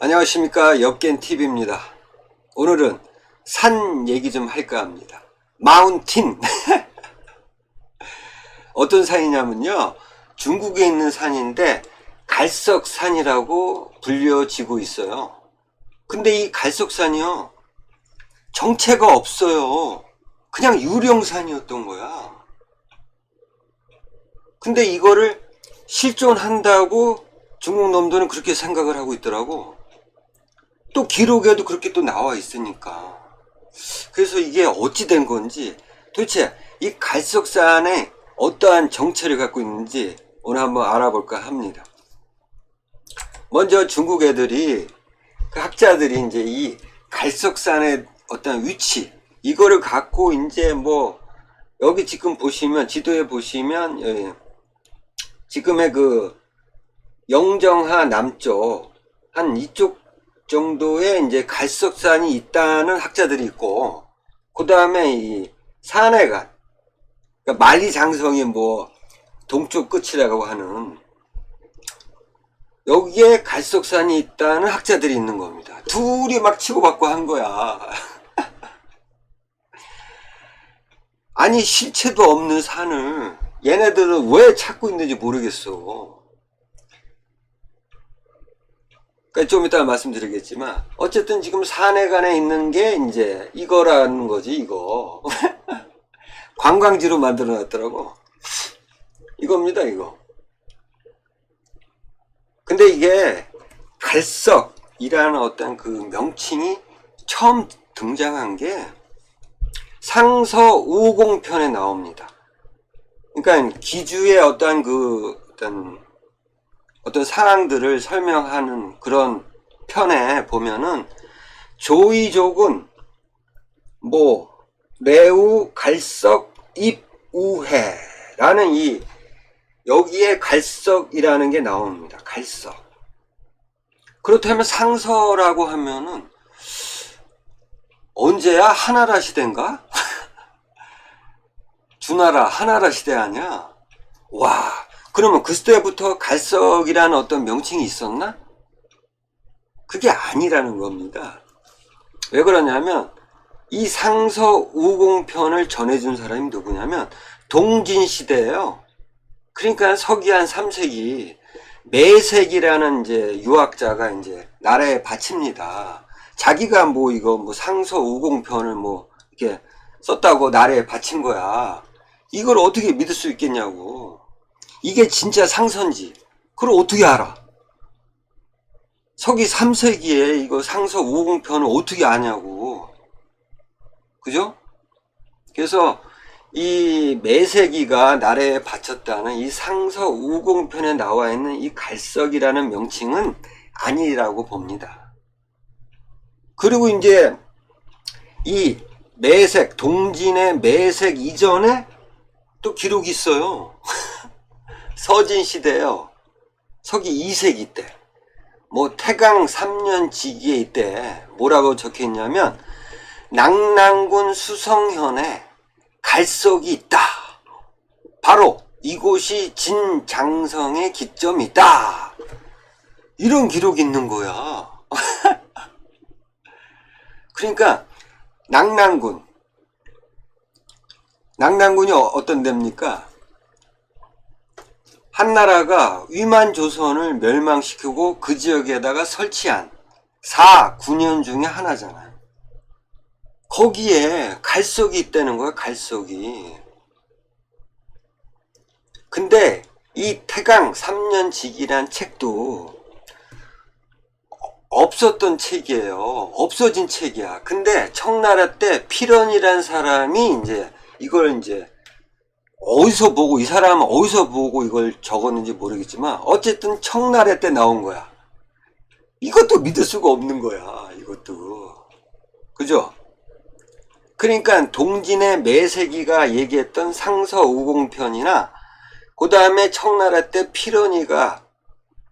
안녕하십니까, 엽겐TV입니다. 오늘은 산 얘기 좀 할까 합니다. 마운틴. 어떤 산이냐면요, 중국에 있는 산인데 갈석산이라고 불려지고 있어요. 근데 이 갈석산이요, 정체가 없어요. 그냥 유령산이었던 거야. 근데 이거를 실존한다고 중국 놈들은 그렇게 생각을 하고 있더라고. 또 기록에도 그렇게 또 나와 있으니까. 그래서 이게 어찌 된 건지, 도대체 이 갈석산에 어떠한 정체를 갖고 있는지 오늘 한번 알아볼까 합니다. 먼저 중국 애들이, 그 학자들이 이제 이 갈석산의 어떤 위치, 이거를 갖고 이제 뭐 여기 지금 보시면, 지도에 보시면 지금의 그 영정하 남쪽 한 이쪽 정도에 이제 갈석산이 있다는 학자들이 있고, 그 다음에 이 산해관, 그러니까 만리장성이 뭐 동쪽 끝이라고 하는, 여기에 갈석산이 있다는 학자들이 있는 겁니다. 둘이 막 치고받고 한 거야. 아니, 실체도 없는 산을 얘네들은 왜 찾고 있는지 모르겠어. 그러니까 좀 이따 말씀드리겠지만, 어쨌든 지금 산해관에 있는 게 이제 이거라는 거지, 이거. 관광지로 만들어 놨더라고. 이겁니다, 이거. 근데 이게 갈석이라는 어떤 그 명칭이 처음 등장한 게 상서우공편에 나옵니다. 그러니까 기주의 어떤 그 어떤 상황들을 설명하는 그런 편에 보면은, 조이족은 뭐 레우 갈석 입우해라는 이 여기에 갈석이라는 게 나옵니다. 갈석. 그렇다면 상서라고 하면은 언제야? 하나라 시대인가? 주나라 하나라 시대 아니야? 와, 그러면 그 시대부터 갈석이라는 어떤 명칭이 있었나? 그게 아니라는 겁니다. 왜 그러냐면 이 상서우공편을 전해준 사람이 누구냐면 동진시대예요. 그러니까 서기한 3세기 매색이라는 이제 유학자가 이제 나라에 바칩니다. 자기가 뭐 이거 뭐 상서우공편을 뭐 이렇게 썼다고 나라에 바친 거야. 이걸 어떻게 믿을 수 있겠냐고. 이게 진짜 상서인지 그걸 어떻게 알아? 서기 3세기에 이거 상서우공편을 어떻게 아냐고. 그죠? 그래서 이 매세기가 나라에 바쳤다는 이 상서우공편에 나와 있는 이 갈석이라는 명칭은 아니라고 봅니다. 그리고 이제 이 매색, 동진의 매색 이전에 또 기록이 있어요. 서진시대요. 서기 2세기 때. 뭐 태강 3년 지기에 이때 뭐라고 적혀 있냐면, 낙랑군 수성현에 갈석이 있다. 바로 이곳이 진장성의 기점이다. 이런 기록이 있는 거야. 그러니까 낙랑군이 어떤 데입니까? 한나라가 위만조선을 멸망시키고 그 지역에다가 설치한 4군현 중에 하나잖아요. 거기에 갈석이 있다는 거야, 갈석이. 근데 이 태강 3년 지기란 책도 없었던 책이에요. 없어진 책이야. 근데 청나라 때 필연이란 사람이 이제 이걸 이제 어디서 보고, 이 사람은 어디서 보고 이걸 적었는지 모르겠지만 어쨌든 청나라 때 나온 거야. 이것도 믿을 수가 없는 거야, 이것도. 그죠? 그러니까 동진의 매세기가 얘기했던 상서우공편이나 그 다음에 청나라 때 필연이가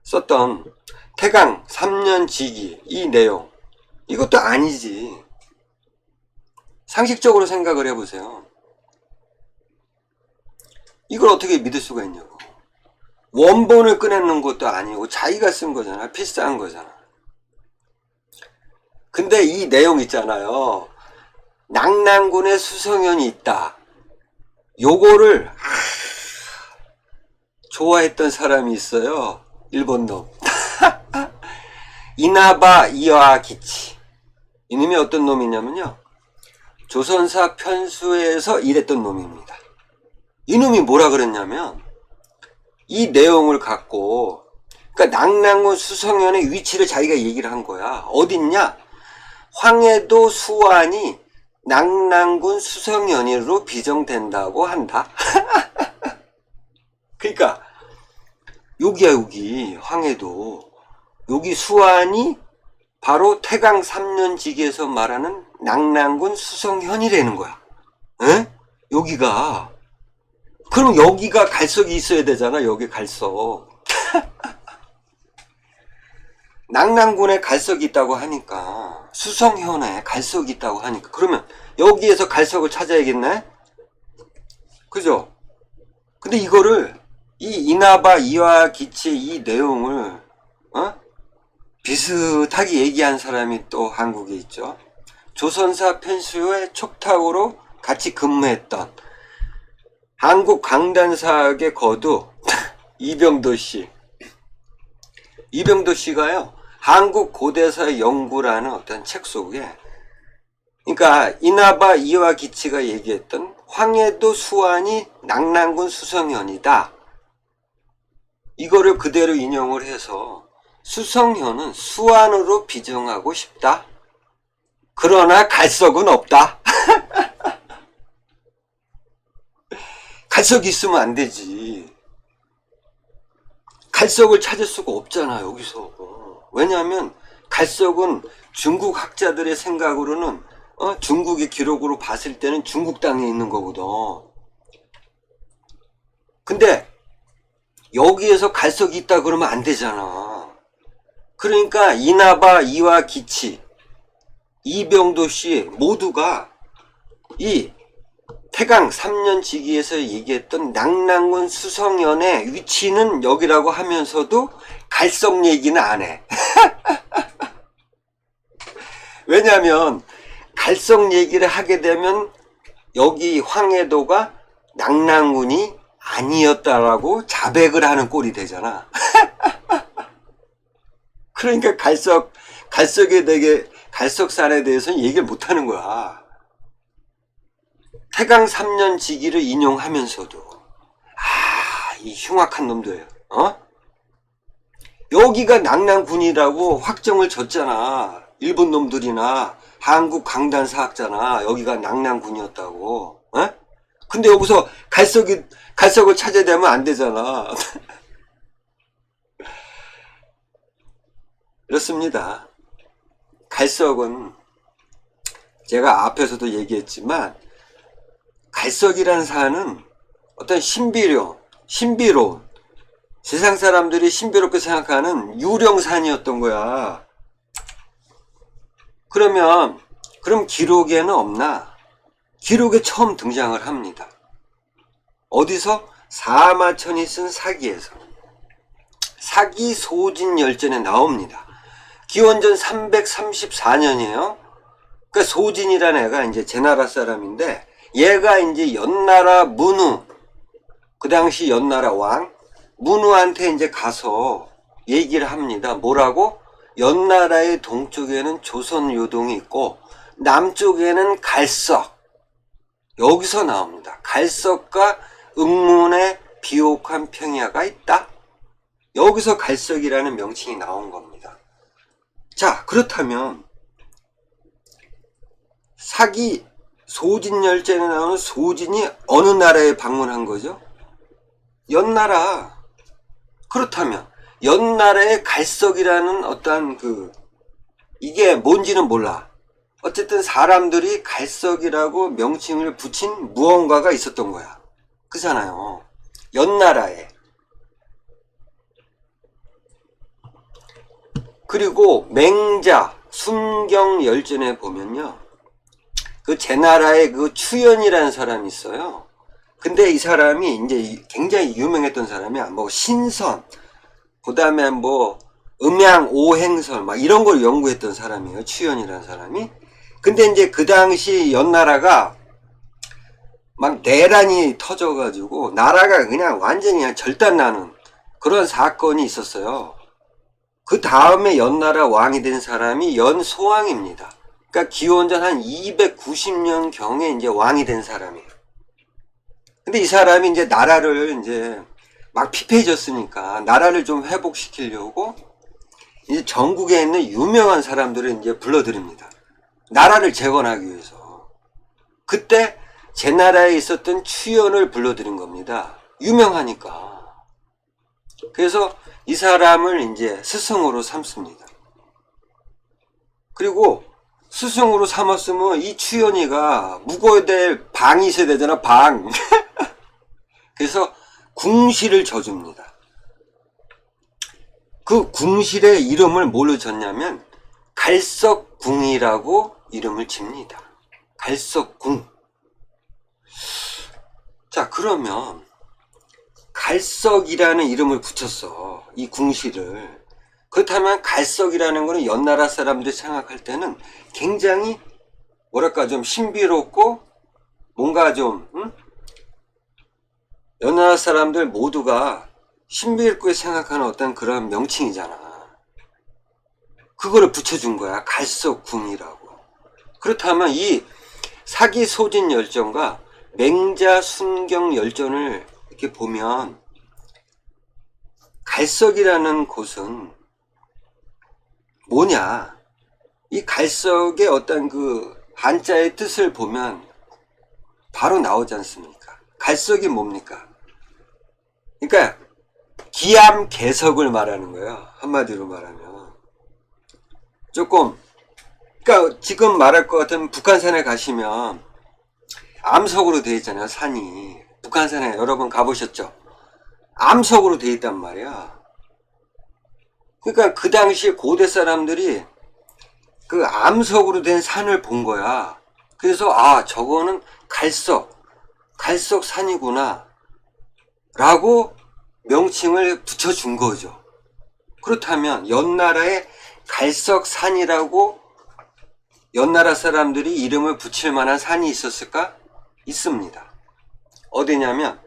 썼던 태강 3년 지기 이 내용, 이것도 아니지. 상식적으로 생각을 해보세요. 이걸 어떻게 믿을 수가 있냐고. 원본을 꺼내는 것도 아니고 자기가 쓴 거잖아. 필사한 거잖아. 근데 이 내용 있잖아요. 낙랑군에 수성현이 있다. 요거를 좋아했던 사람이 있어요. 일본 놈. 이나바 이와기치. 이놈이 어떤 놈이냐면요. 조선사 편수에서 일했던 놈입니다. 이놈이 뭐라 그랬냐면 이 내용을 갖고 그러니까 낙랑군 수성현의 위치를 자기가 얘기를 한 거야. 어딨냐? 황해도 수완이 낙랑군 수성현으로 비정된다고 한다. 그러니까 여기야 여기 황해도 여기 수완이 바로 태강 3년지기에서 말하는 낙랑군 수성현이라는 거야. 에? 여기가 그럼 여기가 갈석이 있어야 되잖아. 여기 갈석. 낙랑군에 갈석이 있다고 하니까 수성현에 갈석이 있다고 하니까 그러면 여기에서 갈석을 찾아야겠네. 그죠? 근데 이거를 이 이나바 이와기치 이 내용을 비슷하게 얘기한 사람이 또 한국에 있죠. 조선사 편수의 촉탁으로 같이 근무했던 한국 강단사학의 거두 이병도 씨. 이병도 씨가요. 한국 고대사 연구라는 어떤 책 속에 그러니까 이나바 이와기치가 얘기했던 황해도 수완이 낙랑군 수성현이다. 이거를 그대로 인용을 해서 수성현은 수완으로 비정하고 싶다. 그러나 갈석은 없다. 갈석이 있으면 안 되지. 갈석을 찾을 수가 없잖아 여기서. 왜냐하면 갈석은 중국 학자들의 생각으로는 중국의 기록으로 봤을 때는 중국 땅에 있는 거거든. 근데 여기에서 갈석이 있다 그러면 안 되잖아. 그러니까 이나바 이와기치 이병도 씨 모두가 이 태강 3년 지기에서 얘기했던 낙랑군 수성현의 위치는 여기라고 하면서도 갈석 얘기는 안 해. 왜냐하면 갈석 얘기를 하게 되면 여기 황해도가 낙랑군이 아니었다라고 자백을 하는 꼴이 되잖아. 그러니까 갈석에 대해 갈석산에 대해서는 얘기를 못 하는 거야. 태강 3년 지기를 인용하면서도 이 흉악한 놈들 여기가 낙랑군이라고 확정을 줬잖아. 일본 놈들이나 한국 강단사학자나 여기가 낙랑군이었다고. 근데 여기서 갈석을 찾아내면 안 되잖아. 그렇습니다. 갈석은 제가 앞에서도 얘기했지만 갈석이라는 산은 어떤 신비로운 세상 사람들이 신비롭게 생각하는 유령산이었던 거야. 그럼 기록에는 없나? 기록에 처음 등장을 합니다. 어디서? 사마천이 쓴 사기에서. 사기 소진열전에 나옵니다. 기원전 334년이에요. 그러니까 소진이라는 애가 이제 제나라 사람인데 얘가 이제 연나라 문우, 그 당시 연나라 왕 문우한테 이제 가서 얘기를 합니다. 뭐라고? 연나라의 동쪽에는 조선 요동이 있고 남쪽에는 갈석. 여기서 나옵니다. 갈석과 응문의 비옥한 평야가 있다. 여기서 갈석이라는 명칭이 나온 겁니다. 자, 그렇다면 사기 소진열전에 나오는 소진이 어느 나라에 방문한 거죠? 연나라. 그렇다면 연나라의 갈석이라는 어떠한 이게 뭔지는 몰라. 어쨌든 사람들이 갈석이라고 명칭을 붙인 무언가가 있었던 거야. 그잖아요. 연나라에. 그리고 맹자 순경열전에 보면요. 그 제나라의 그 추연이라는 사람이 있어요. 근데 이 사람이 이제 굉장히 유명했던 사람이야. 뭐 신선, 그 다음에 뭐 음양 오행설 막 이런 걸 연구했던 사람이에요. 추연이라는 사람이. 근데 이제 그 당시 연나라가 막 내란이 터져가지고 나라가 그냥 완전히 그냥 절단나는 그런 사건이 있었어요. 그 다음에 연나라 왕이 된 사람이 연소왕입니다. 그러니까 기원전 한 290년 경에 이제 왕이 된 사람이에요. 근데 이 사람이 이제 나라를 이제 막 피폐해졌으니까 나라를 좀 회복시키려고 이제 전국에 있는 유명한 사람들을 이제 불러들입니다. 나라를 재건하기 위해서. 그때 제 나라에 있었던 추연을 불러들인 겁니다. 유명하니까. 그래서 이 사람을 이제 스승으로 삼습니다. 그리고 스승으로 삼았으면 이 추연이가 묵어야 될 방이 있어야 되잖아, 방. 그래서 궁실을 져줍니다. 그 궁실의 이름을 뭘로 졌냐면 갈석궁이라고 이름을 집니다. 갈석궁. 자, 그러면 갈석이라는 이름을 붙였어. 이 궁실을. 그렇다면 갈석이라는 거는 연나라 사람들이 생각할 때는 굉장히 뭐랄까 좀 신비롭고 뭔가 좀 연나라 사람들 모두가 신비롭게 생각하는 어떤 그런 명칭이잖아. 그거를 붙여준 거야. 갈석궁이라고. 그렇다면 이 사기소진열전과 맹자순경열전을 이렇게 보면 갈석이라는 곳은 뭐냐? 이 갈석의 어떤 그 한자의 뜻을 보면 바로 나오지 않습니까? 갈석이 뭡니까? 그러니까 기암개석을 말하는 거예요. 한마디로 말하면. 조금, 그러니까 지금 말할 것 같으면 북한산에 가시면 암석으로 되어 있잖아요, 산이. 북한산에 여러분 가보셨죠? 암석으로 되어 있단 말이야. 그러니까 그 당시 고대 사람들이 그 암석으로 된 산을 본 거야. 그래서 아, 저거는 갈석산이구나 라고 명칭을 붙여준 거죠. 그렇다면 연나라에 갈석산이라고 연나라 사람들이 이름을 붙일 만한 산이 있었을까? 있습니다. 어디냐면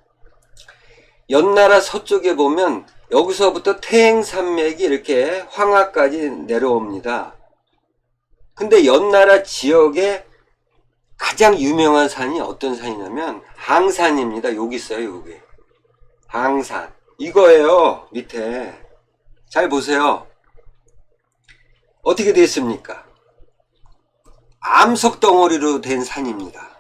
연나라 서쪽에 보면 여기서부터 태행산맥이 이렇게 황하까지 내려옵니다. 근데 연나라 지역에 가장 유명한 산이 어떤 산이냐면 항산입니다. 여기 있어요. 여기 항산 이거예요. 밑에 잘 보세요. 어떻게 되어 있습니까? 암석 덩어리로 된 산입니다.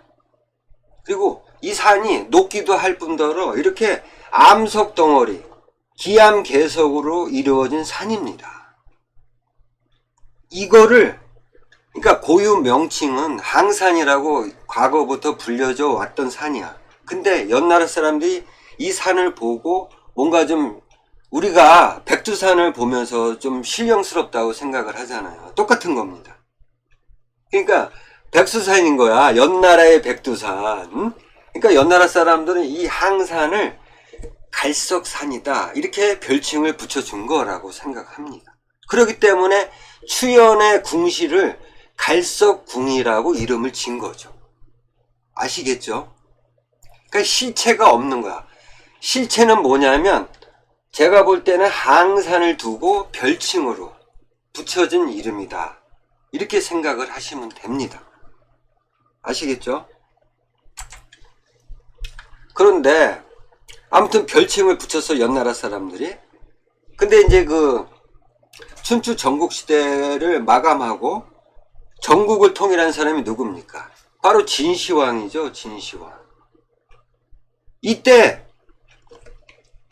그리고 이 산이 높기도 할 뿐더러 이렇게 암석 덩어리 기암개석으로 이루어진 산입니다. 이거를 그러니까 고유 명칭은 항산이라고 과거부터 불려져 왔던 산이야. 근데 연나라 사람들이 이 산을 보고 뭔가 좀 우리가 백두산을 보면서 좀 신령스럽다고 생각을 하잖아요. 똑같은 겁니다. 그러니까 백두산인 거야. 연나라의 백두산. 응? 그러니까 연나라 사람들은 이 항산을 갈석산이다 이렇게 별칭을 붙여준 거라고 생각합니다. 그렇기 때문에 추연의 궁실을 갈석궁이라고 이름을 진 거죠. 아시겠죠? 그러니까 실체가 없는 거야. 실체는 뭐냐면 제가 볼 때는 항산을 두고 별칭으로 붙여진 이름이다. 이렇게 생각을 하시면 됩니다. 아시겠죠? 그런데 아무튼 별칭을 붙여서 연나라 사람들이 근데 이제 그 춘추 전국시대를 마감하고 전국을 통일한 사람이 누굽니까? 바로 진시황이죠. 진시황. 이때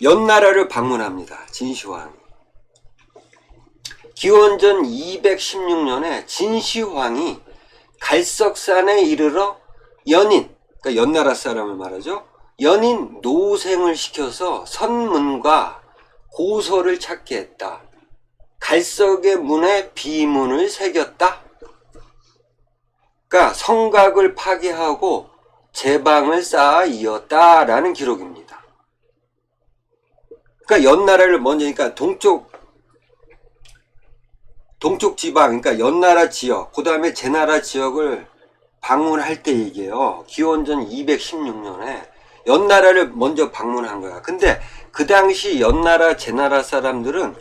연나라를 방문합니다. 진시황이. 기원전 216년에 진시황이 갈석산에 이르러 연인, 그러니까 연나라 사람을 말하죠. 연인 노생을 시켜서 선문과 고서를 찾게 했다. 갈석의 문에 비문을 새겼다. 그러니까 성곽을 파괴하고 제방을 쌓아 이었다라는 기록입니다. 그러니까 연나라를 먼저, 그러니까 동쪽 동쪽 지방, 그러니까 연나라 지역, 그 다음에 제나라 지역을 방문할 때 얘기해요. 기원전 216년에 연나라를 먼저 방문한 거야. 근데 그 당시 연나라, 제나라 사람들은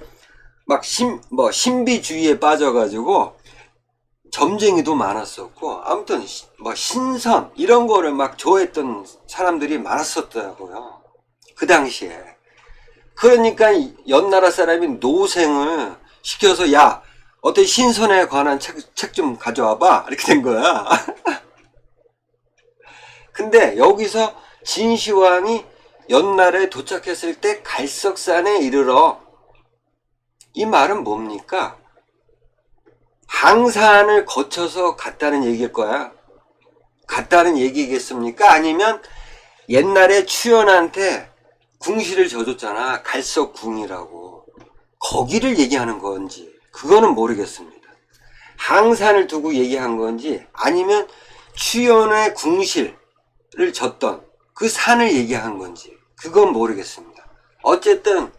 막 신비주의에 빠져가지고 점쟁이도 많았었고, 아무튼 뭐 신선 이런 거를 막 좋아했던 사람들이 많았었더라고요. 그 당시에. 그러니까 연나라 사람이 노생을 시켜서, 야, 어떤 신선에 관한 책 좀 가져와봐, 이렇게 된 거야. 근데 여기서 진시황이 연나라에 도착했을 때 갈석산에 이르러, 이 말은 뭡니까? 항산을 거쳐서 갔다는 얘기일 거야. 갔다는 얘기겠습니까? 아니면 옛날에 추연한테 궁시를 져줬잖아. 갈석궁이라고. 거기를 얘기하는 건지 그거는 모르겠습니다. 항산을 두고 얘기한 건지 아니면 추연의 궁실을 졌던 그 산을 얘기한 건지 그건 모르겠습니다. 어쨌든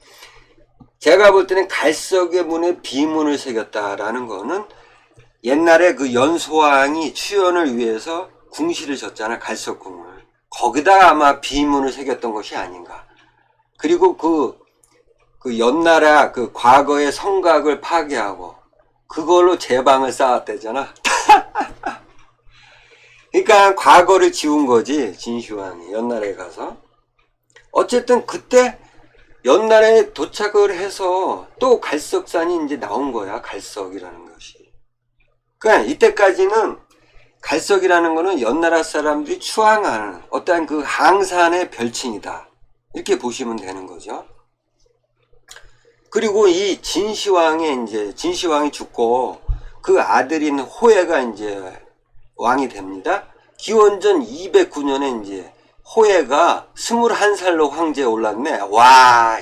제가 볼 때는 갈석의 문에 비문을 새겼다라는 거는 옛날에 그 연소왕이 추연을 위해서 궁시를 졌잖아. 갈석궁을. 거기다가 아마 비문을 새겼던 것이 아닌가. 그리고 그 연나라 그 과거의 성곽을 파괴하고 그걸로 제방을 쌓았대잖아. 그러니까 과거를 지운 거지, 진시황이 연나라에 가서. 어쨌든 그때 연나라에 도착을 해서 또 갈석산이 이제 나온 거야. 갈석이라는 것이. 그러니까 이때까지는 갈석이라는 거는 연나라 사람들이 추앙하는 어떠한 그 항산의 별칭이다. 이렇게 보시면 되는 거죠. 그리고 이 진시황이 죽고 그 아들인 호해가 이제 왕이 됩니다. 기원전 209년에 이제 호해가 21살로 황제에 올랐네. 와,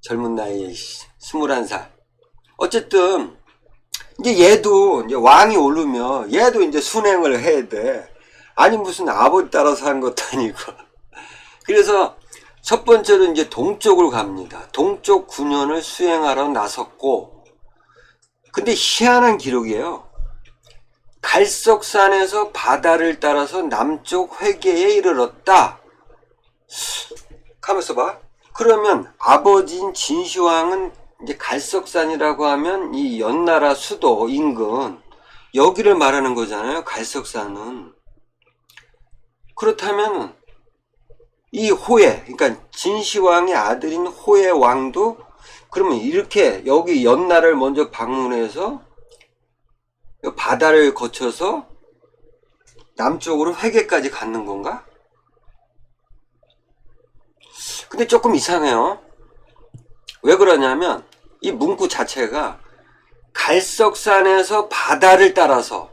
젊은 나이에 21살. 어쨌든 이제 얘도 이제 왕이 오르면 얘도 이제 순행을 해야 돼. 아니 무슨 아버지 따라서 하는 것도 아니고. 그래서 첫 번째로 이제 동쪽으로 갑니다. 동쪽 9년을 수행하러 나섰고, 근데 희한한 기록이에요. 갈석산에서 바다를 따라서 남쪽 회계에 이르렀다. 가만있어 봐. 그러면 아버지인 진시황은 이제 갈석산이라고 하면 이 연나라 수도 인근 여기를 말하는 거잖아요. 갈석산은. 그렇다면 이 호해, 그러니까 진시황의 아들인 호해 왕도 그러면 이렇게 여기 연나라를 먼저 방문해서 바다를 거쳐서 남쪽으로 회계까지 갔는 건가? 근데 조금 이상해요. 왜 그러냐면 이 문구 자체가 갈석산에서 바다를 따라서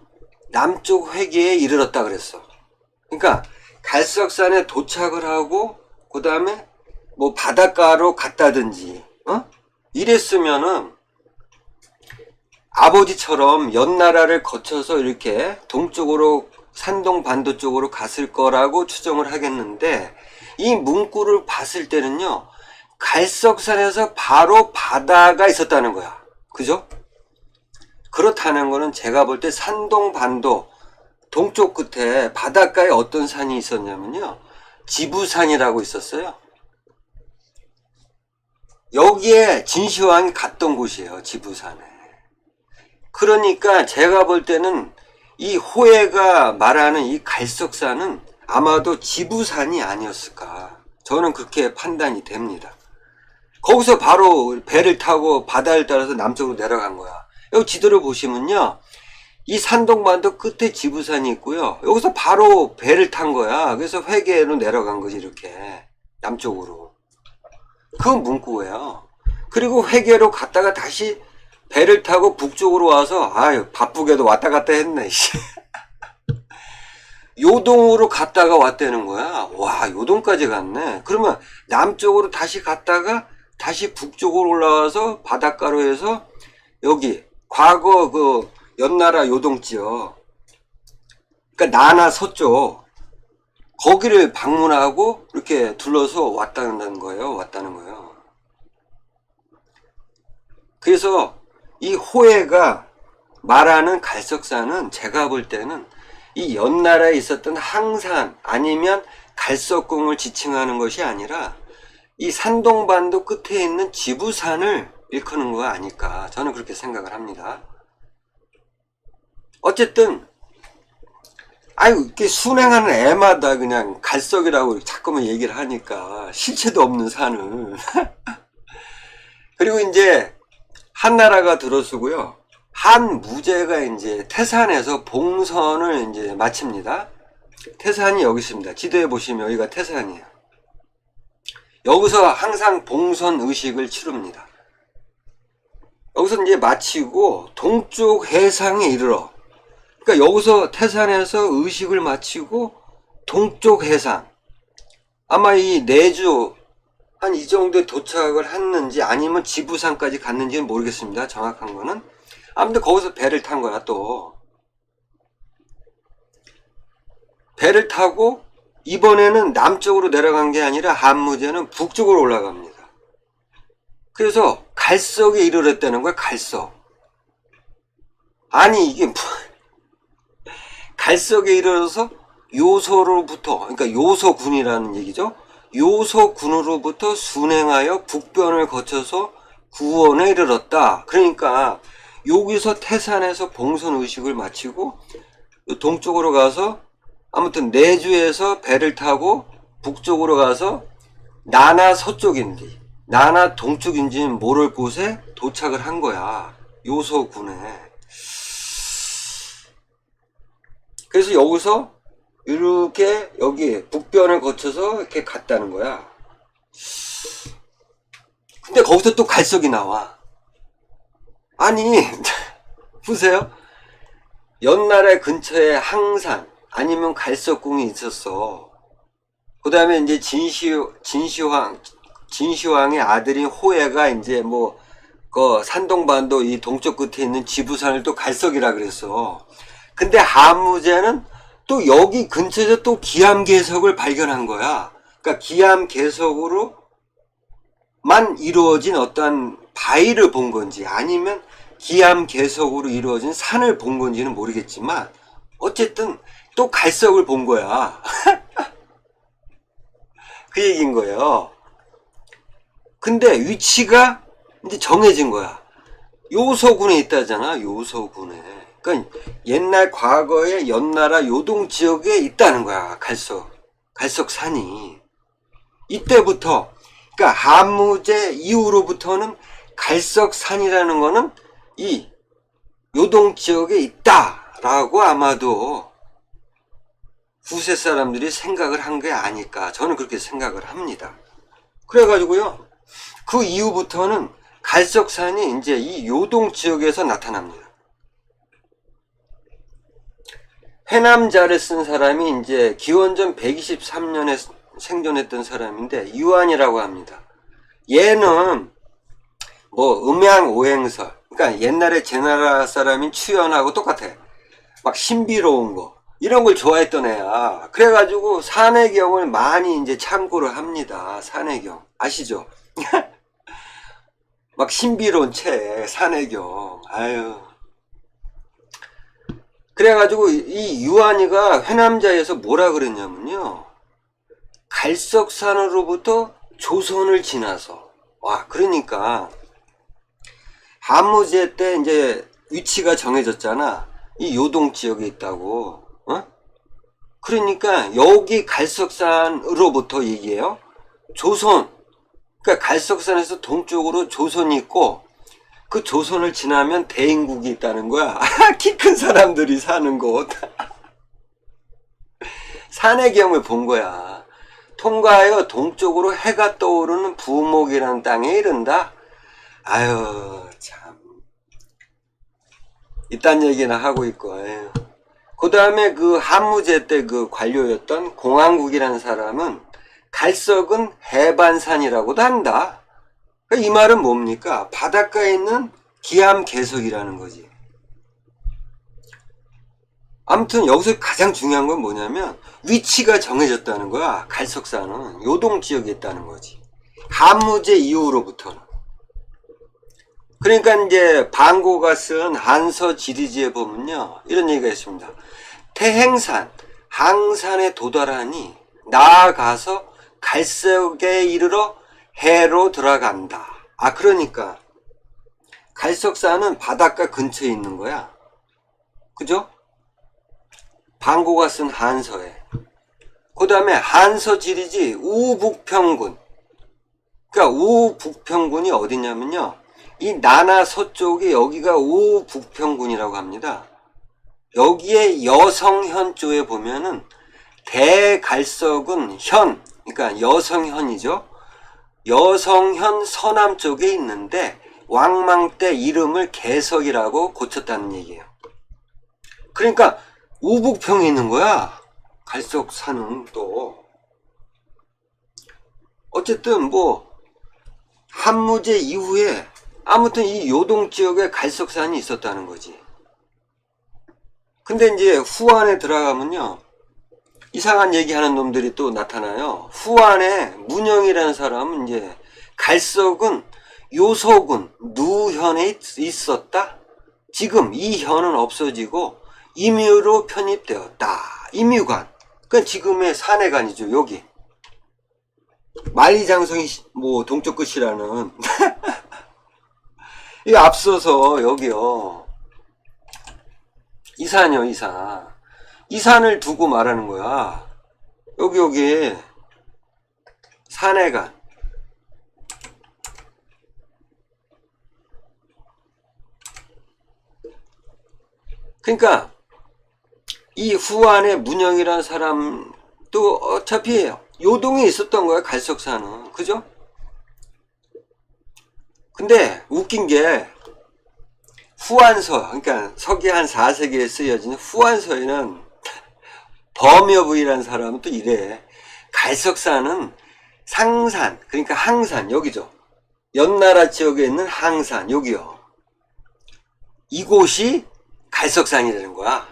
남쪽 회계에 이르렀다 그랬어. 그러니까 갈석산에 도착을 하고 그 다음에 뭐 바닷가로 갔다든지 이랬으면은 아버지처럼 연나라를 거쳐서 이렇게 동쪽으로 산동 반도 쪽으로 갔을 거라고 추정을 하겠는데, 이 문구를 봤을 때는요 갈석산에서 바로 바다가 있었다는 거야. 그죠? 그렇다는 거는 제가 볼 때 산동 반도 동쪽 끝에 바닷가에 어떤 산이 있었냐면요 지부산이라고 있었어요. 여기에 진시황이 갔던 곳이에요. 지부산에. 그러니까 제가 볼 때는 이 호해가 말하는 이 갈석산은 아마도 지부산이 아니었을까. 저는 그렇게 판단이 됩니다. 거기서 바로 배를 타고 바다를 따라서 남쪽으로 내려간 거야. 여기 지도를 보시면요 이 산동반도 끝에 지부산이 있고요. 여기서 바로 배를 탄 거야. 그래서 회계로 내려간 거지, 이렇게. 남쪽으로. 그건 문구예요. 그리고 회계로 갔다가 다시 배를 타고 북쪽으로 와서, 아유, 바쁘게도 왔다 갔다 했네, 요동으로 갔다가 왔다는 거야. 와, 요동까지 갔네. 그러면 남쪽으로 다시 갔다가 다시 북쪽으로 올라와서 바닷가로 해서 여기, 과거 그 연나라 요동지역, 그러니까 나나 서쪽 거기를 방문하고 이렇게 둘러서 왔다는 거예요. 그래서 이 호해가 말하는 갈석산은 제가 볼 때는 이 연나라에 있었던 항산 아니면 갈석궁을 지칭하는 것이 아니라 이 산동반도 끝에 있는 지부산을 일컫는 거 아닐까, 저는 그렇게 생각을 합니다. 어쨌든 아유, 이렇게 순행하는 애마다 그냥 갈석이라고 자꾸만 얘기를 하니까 실체도 없는 산을 그리고 이제 한나라가 들어서고요, 한무제가 이제 태산에서 봉선을 이제 마칩니다. 태산이 여기 있습니다. 지도에 보시면 여기가 태산이에요. 여기서 항상 봉선 의식을 치릅니다. 여기서 이제 마치고 동쪽 해상에 이르러, 그러니까 여기서 태산에서 의식을 마치고 동쪽 해상, 아마 이 내주 한 이 정도에 도착을 했는지 아니면 지부산까지 갔는지는 모르겠습니다. 정확한 거는. 아무튼 거기서 배를 탄 거야. 또 배를 타고 이번에는 남쪽으로 내려간 게 아니라 한무제는 북쪽으로 올라갑니다. 그래서 갈석에 이르렀다는 거야. 갈석. 아니 이게 갈석에 이르러서 요소로부터, 그러니까 요소군이라는 얘기죠. 요소군으로부터 순행하여 북변을 거쳐서 구원에 이르렀다. 그러니까 여기서 태산에서 봉선 의식을 마치고 동쪽으로 가서 아무튼 내주에서 배를 타고 북쪽으로 가서 나나 서쪽인지 나나 동쪽인지는 모를 곳에 도착을 한 거야. 요소군에. 그래서 여기서 이렇게 여기 북변을 거쳐서 이렇게 갔다는 거야. 근데 거기서 또 갈석이 나와. 아니 보세요. 연나라 근처에 항산 아니면 갈석궁이 있었어. 그 다음에 이제 진시황의 아들인 호해가 이제 뭐 그 산동반도 이 동쪽 끝에 있는 지부산을 또 갈석이라 그랬어. 근데 한무제는 또 여기 근처에서 또 기암괴석을 발견한 거야. 그러니까 기암괴석으로만 이루어진 어떠한 바위를 본 건지 아니면 기암괴석으로 이루어진 산을 본 건지는 모르겠지만 어쨌든 또 갈석을 본 거야. 그 얘기인 거예요. 근데 위치가 이제 정해진 거야. 요소군에 있다잖아. 요소군에. 그러니까 옛날 과거에 연나라 요동 지역에 있다는 거야. 갈석산이. 이때부터, 그러니까 한무제 이후로부터는 갈석산이라는 거는 이 요동 지역에 있다라고 아마도 후세 사람들이 생각을 한 게 아닐까, 저는 그렇게 생각을 합니다. 그래가지고요, 그 이후부터는 갈석산이 이제 이 요동 지역에서 나타납니다. 회남자를 쓴 사람이 이제 기원전 123년에 생존했던 사람인데 유한이라고 합니다. 얘는 뭐 음양오행설, 그러니까 옛날에 제나라 사람인 추연하고 똑같아. 막 신비로운 거 이런 걸 좋아했던 애야. 그래가지고 산해경을 많이 이제 참고를 합니다. 산해경 아시죠? 막 신비로운 책 산해경. 아유. 그래가지고 이 유한이가 회남자에서 뭐라 그랬냐면요, 갈석산으로부터 조선을 지나서, 와, 그러니까 한무제 때 이제 위치가 정해졌잖아. 이 요동 지역에 있다고. 어? 그러니까 여기 갈석산으로부터 얘기해요. 조선, 그러니까 갈석산에서 동쪽으로 조선이 있고 그 조선을 지나면 대인국이 있다는 거야. 키 큰 사람들이 사는 곳. 산해경을 본 거야. 통과하여 동쪽으로 해가 떠오르는 부목이라는 땅에 이른다. 아유 참, 이딴 얘기나 하고 있고. 그 다음에 그 한무제 때 그 관료였던 공항국이라는 사람은 갈석은 해반산이라고도 한다. 이 말은 뭡니까? 바닷가에 있는 기암괴석이라는 거지. 아무튼 여기서 가장 중요한 건 뭐냐면 위치가 정해졌다는 거야. 갈석산은 요동 지역에 있다는 거지. 한무제 이후로부터는. 그러니까 이제 방고가 쓴 한서 지리지에 보면요, 이런 얘기가 있습니다. 태행산, 항산에 도달하니 나아가서 갈석에 이르러 해로 들어간다. 아, 그러니까 갈석산은 바닷가 근처에 있는 거야. 그죠? 방고가 쓴 한서에. 그 다음에 한서 지리지 우북평군. 그러니까 우북평군이 어디냐면요, 이 나나 서쪽에 여기가 우북평군이라고 합니다. 여기에 여성현 쪽에 보면은 대갈석은 현, 그러니까 여성현이죠. 여성현 서남 쪽에 있는데 왕망 때 이름을 개석이라고 고쳤다는 얘기예요. 그러니까 우북평에 있는 거야. 갈석산은 또 어쨌든 뭐 한무제 이후에 아무튼 이 요동 지역에 갈석산이 있었다는 거지. 근데 이제 후안에 들어가면요, 이상한 얘기하는 놈들이 또 나타나요. 후안에 문영이라는 사람은 이제 갈석은 요소군 누현에 있었다. 지금 이 현은 없어지고 임유로 편입되었다. 임유관. 그러니까 지금의 산해관이죠. 여기 만리장성이 뭐 동쪽 끝이라는 이 앞서서 여기요, 이산이요, 이산. 이산을 두고 말하는 거야. 여기 산해관. 그러니까 이 후안의 문영이라는 사람도 어차피 요동에 있었던 거야, 갈석산은. 그죠? 근데 웃긴 게 후안서, 그러니까 서기 한 4세기에 쓰여진 후안서에는 범여부이라는 사람은 또 이래. 갈석산은 상산, 그러니까 항산, 여기죠. 연나라 지역에 있는 항산, 여기요. 이곳이 갈석산이라는 거야.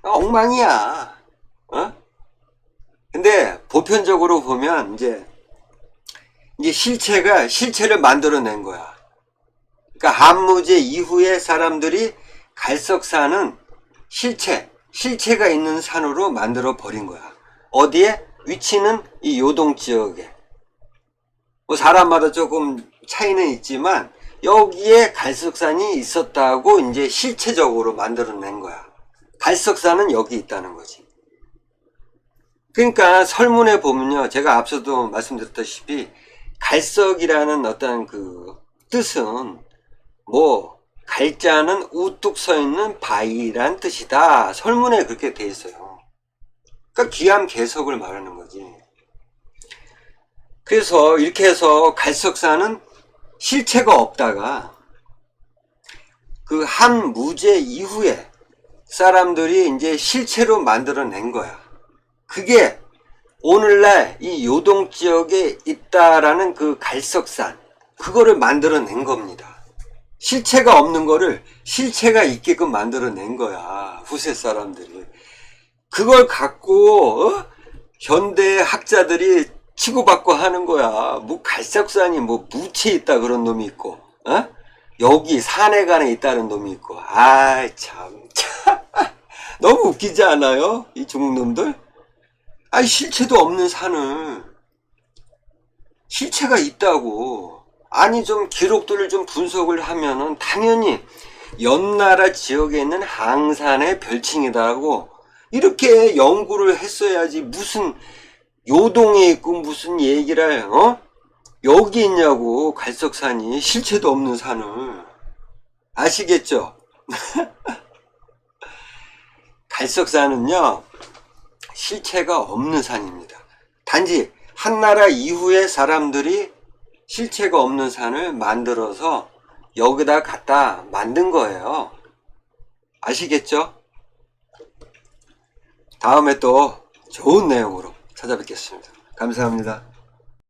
엉망이야. 어? 근데 보편적으로 보면 이제 실체를 만들어낸 거야. 그러니까 한무제 이후에 사람들이 갈석산은 실체가 있는 산으로 만들어 버린 거야. 어디에? 위치는 이 요동 지역에. 뭐 사람마다 조금 차이는 있지만 여기에 갈석산이 있었다고 이제 실체적으로 만들어낸 거야. 갈석산은 여기 있다는 거지. 그러니까 설문에 보면요, 제가 앞서도 말씀드렸다시피 갈석이라는 어떤 그 뜻은 뭐 갈자는 우뚝 서 있는 바위란 뜻이다. 설문에 그렇게 돼 있어요. 그러니까 기암개석을 말하는 거지. 그래서 이렇게 해서 갈석산은 실체가 없다가 그 한무제 이후에 사람들이 이제 실체로 만들어낸 거야. 그게 오늘날 이 요동 지역에 있다라는 그 갈석산, 그거를 만들어낸 겁니다. 실체가 없는 거를 실체가 있게끔 만들어낸 거야, 후세 사람들이. 그걸 갖고 현대 학자들이 치고받고 하는 거야. 뭐 갈석산이 뭐 무치에 있다 그런 놈이 있고, 여기 산해관에 있다는 놈이 있고. 아이 참 너무 웃기지 않아요? 이 중국 놈들? 아니, 실체도 없는 산을 실체가 있다고. 아니, 좀 기록들을 좀 분석을 하면은 당연히 연나라 지역에 있는 항산의 별칭이다라고 이렇게 연구를 했어야지. 무슨 요동에 있고 무슨 얘기를 여기 있냐고. 갈석산이 실체도 없는 산을. 아시겠죠? 갈석산은요, 실체가 없는 산입니다. 단지 한나라 이후에 사람들이 실체가 없는 산을 만들어서 여기다 갖다 만든 거예요. 아시겠죠? 다음에 또 좋은 내용으로 찾아뵙겠습니다. 감사합니다.